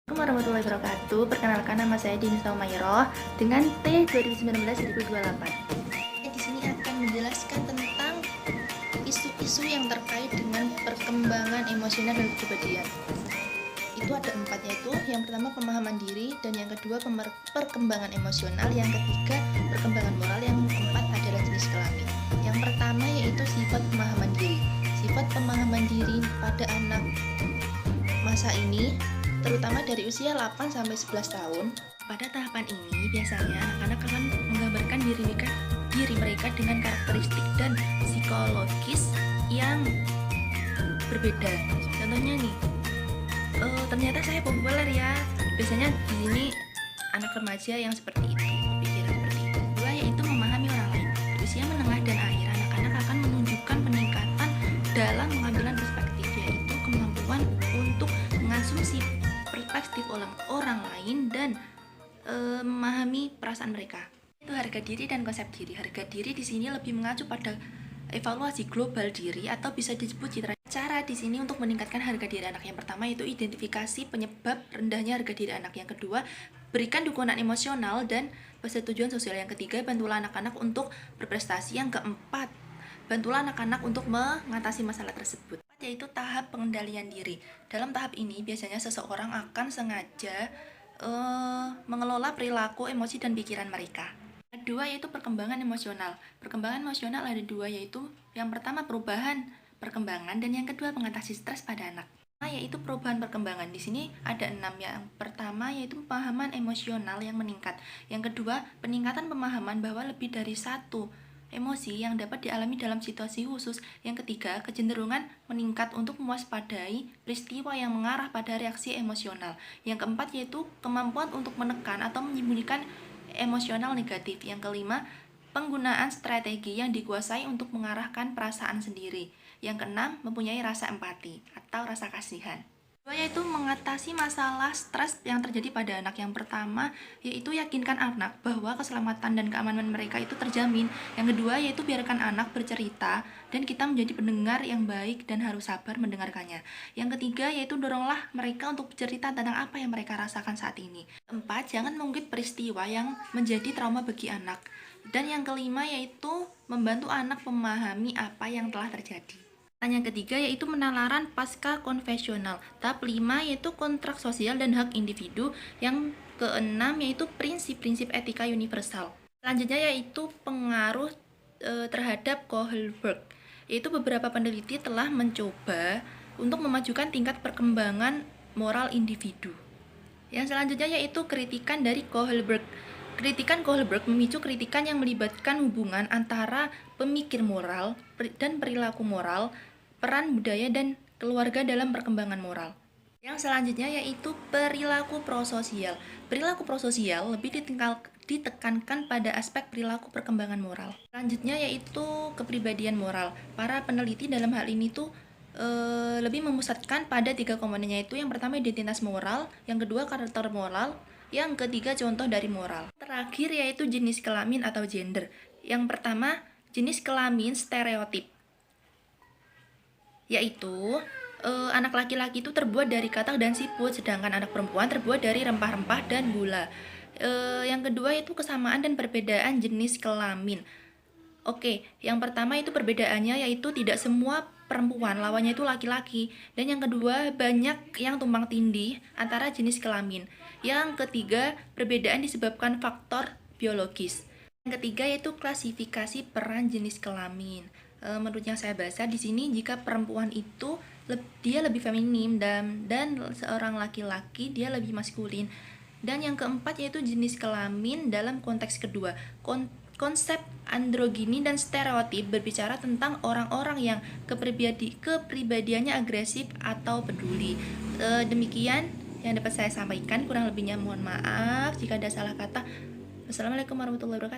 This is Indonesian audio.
Assalamualaikum warahmatullahi wabarakatuh. Perkenalkan, nama saya Dinisa Umayroh dengan T2019-2028. Di sini akan menjelaskan tentang isu-isu yang terkait dengan perkembangan emosional dan kepribadian. Itu ada 4, yaitu yang pertama pemahaman diri, dan yang kedua perkembangan emosional, yang ketiga perkembangan moral, yang keempat adalah jenis kelamin. Yang pertama yaitu sifat pemahaman diri. Sifat pemahaman diri pada anak masa ini, terutama dari usia 8-11 tahun. Pada tahapan ini, biasanya anak-anak akan menggambarkan diri mereka dengan karakteristik dan psikologis yang berbeda. Contohnya nih, ternyata saya populer ya. Biasanya di sini anak remaja yang seperti itu, pikiran seperti itu. Kedua yaitu memahami orang lain. Di usia menengah dan akhir, anak-anak akan menunjukkan peningkatan dalam pengambilan perspektif, yaitu kemampuan untuk mengasumsi perspektif orang lain dan memahami perasaan mereka. Itu harga diri dan konsep diri. Harga diri di sini lebih mengacu pada evaluasi global diri atau bisa disebut citra. Cara di sini untuk meningkatkan harga diri anak, yang pertama yaitu identifikasi penyebab rendahnya harga diri anak. Yang kedua, berikan dukungan emosional dan persetujuan sosial. Yang ketiga, bantulah anak-anak untuk berprestasi. Yang keempat, bantulah anak-anak untuk mengatasi masalah tersebut, yaitu tahap pengendalian diri. Dalam tahap ini biasanya seseorang akan sengaja mengelola perilaku, emosi, dan pikiran mereka. Kedua yaitu perkembangan emosional. Perkembangan emosional ada 2, yaitu yang pertama perubahan perkembangan, dan yang kedua mengatasi stres pada anak. Yaitu perubahan perkembangan. Di sini ada 6. Yang pertama yaitu pemahaman emosional yang meningkat. Yang kedua, peningkatan pemahaman bahwa lebih dari satu emosi yang dapat dialami dalam situasi khusus. Yang ketiga, kecenderungan meningkat untuk mewaspadai peristiwa yang mengarah pada reaksi emosional. Yang keempat yaitu kemampuan untuk menekan atau menyembunyikan emosional negatif. Yang kelima, penggunaan strategi yang dikuasai untuk mengarahkan perasaan sendiri. Yang keenam, mempunyai rasa empati atau rasa kasihan. Kedua yaitu mengatasi masalah stres yang terjadi pada anak. Yang pertama yaitu yakinkan anak bahwa keselamatan dan keamanan mereka itu terjamin. Yang kedua yaitu biarkan anak bercerita dan kita menjadi pendengar yang baik dan harus sabar mendengarkannya. Yang ketiga yaitu doronglah mereka untuk bercerita tentang apa yang mereka rasakan saat ini. Keempat, jangan mengungkit peristiwa yang menjadi trauma bagi anak. Dan yang kelima yaitu membantu anak memahami apa yang telah terjadi. Yang ketiga yaitu penalaran pasca konvensional. Tahap 5 yaitu kontrak sosial dan hak individu. Yang keenam yaitu prinsip-prinsip etika universal. Selanjutnya yaitu pengaruh terhadap Kohlberg. Yaitu beberapa peneliti telah mencoba untuk memajukan tingkat perkembangan moral individu. Yang selanjutnya yaitu kritikan dari Kohlberg. Kritikan Kohlberg memicu kritikan yang melibatkan hubungan antara pemikir moral dan perilaku moral, peran budaya dan keluarga dalam perkembangan moral. Yang selanjutnya yaitu perilaku prososial. Perilaku prososial lebih ditekankan pada aspek perilaku perkembangan moral. Selanjutnya yaitu kepribadian moral. Para peneliti dalam hal ini lebih memusatkan pada 3 komponen, yaitu yang pertama identitas moral, yang kedua karakter moral, yang ketiga contoh dari moral. Terakhir yaitu jenis kelamin atau gender. Yang pertama jenis kelamin stereotip, yaitu anak laki-laki itu terbuat dari katak dan siput, sedangkan anak perempuan terbuat dari rempah-rempah dan gula. Yang kedua itu kesamaan dan perbedaan jenis kelamin. Oke, yang pertama itu perbedaannya yaitu tidak semua perempuan lawannya itu laki-laki, dan yang kedua banyak yang tumpang tindih antara jenis kelamin. Yang ketiga, perbedaan disebabkan faktor biologis. Yang ketiga yaitu klasifikasi peran jenis kelamin. Menurut yang saya baca di sini, jika perempuan itu dia lebih feminim dan seorang laki-laki dia lebih maskulin. Dan yang keempat yaitu jenis kelamin dalam konteks kedua. Konsep androgini dan stereotip berbicara tentang orang-orang yang kepribadiannya agresif atau peduli. Demikian yang dapat saya sampaikan, kurang lebihnya mohon maaf jika ada salah kata. Wassalamualaikum warahmatullahi wabarakatuh.